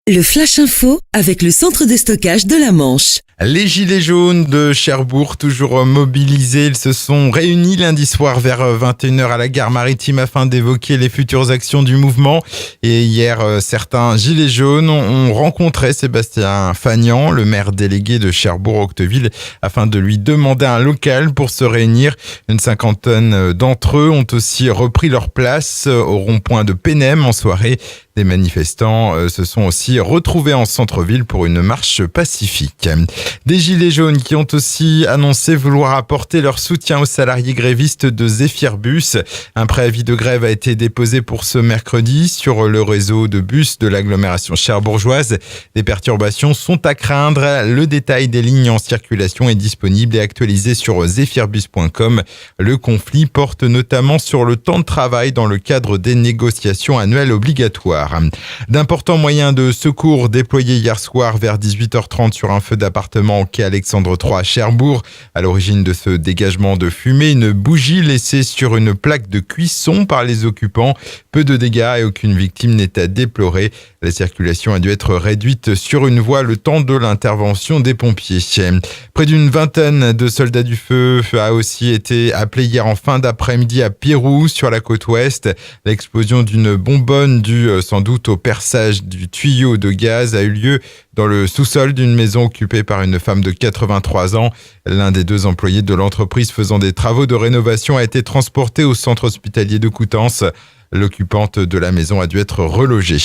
Le Flash Info avec le centre de stockage de la Manche. Les Gilets jaunes de Cherbourg, toujours mobilisés, ils se sont réunis lundi soir vers 21h à la gare maritime afin d'évoquer les futures actions du mouvement. Et hier, certains Gilets jaunes ont rencontré Sébastien Fagnan, le maire délégué de Cherbourg-Octeville, afin de lui demander un local pour se réunir. Une cinquantaine d'entre eux ont aussi repris leur place au rond-point de Pénem en soirée. Des manifestants se sont aussi retrouvés en centre-ville pour une marche pacifique. Des Gilets jaunes qui ont aussi annoncé vouloir apporter leur soutien aux salariés grévistes de Zéphirbus. Un préavis de grève a été déposé pour ce mercredi sur le réseau de bus de l'agglomération cherbourgeoise. Des perturbations sont à craindre. Le détail des lignes en circulation est disponible et actualisé sur zephyrbus.com. Le conflit porte notamment sur le temps de travail dans le cadre des négociations annuelles obligatoires. D'importants moyens de secours déployés hier soir vers 18h30 sur un feu d'appartement au quai Alexandre III à Cherbourg. À l'origine de ce dégagement de fumée, une bougie laissée sur une plaque de cuisson par les occupants. Peu de dégâts et aucune victime n'est à déplorer. La circulation a dû être réduite sur une voie le temps de l'intervention des pompiers. Près d'une vingtaine de soldats du feu a aussi été appelé hier en fin d'après-midi à Pirou, sur la côte ouest. L'explosion d'une bonbonne due sans doute au perçage du tuyau de gaz a eu lieu dans le sous-sol d'une maison occupée par une femme de 83 ans. L'un des deux employés de l'entreprise faisant des travaux de rénovation a été transporté au centre hospitalier de Coutances. L'occupante de la maison a dû être relogée.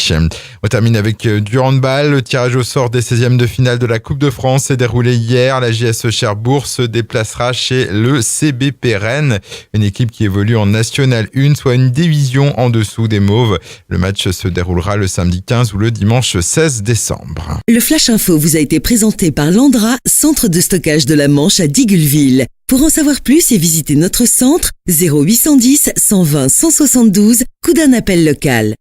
On termine avec du handball. Le tirage au sort des 16e de finale de la Coupe de France s'est déroulé hier. La JSE Cherbourg se déplacera chez le CBP Rennes, une équipe qui évolue en National 1, soit une division en dessous des Mauves. Le match se déroulera le samedi 15 ou le dimanche 16 décembre. Le Flash Info vous a été présenté par Landra, centre de stockage de la Manche à Digulville. Pour en savoir plus et visiter notre centre, 0810 120 172, coup d'un appel local.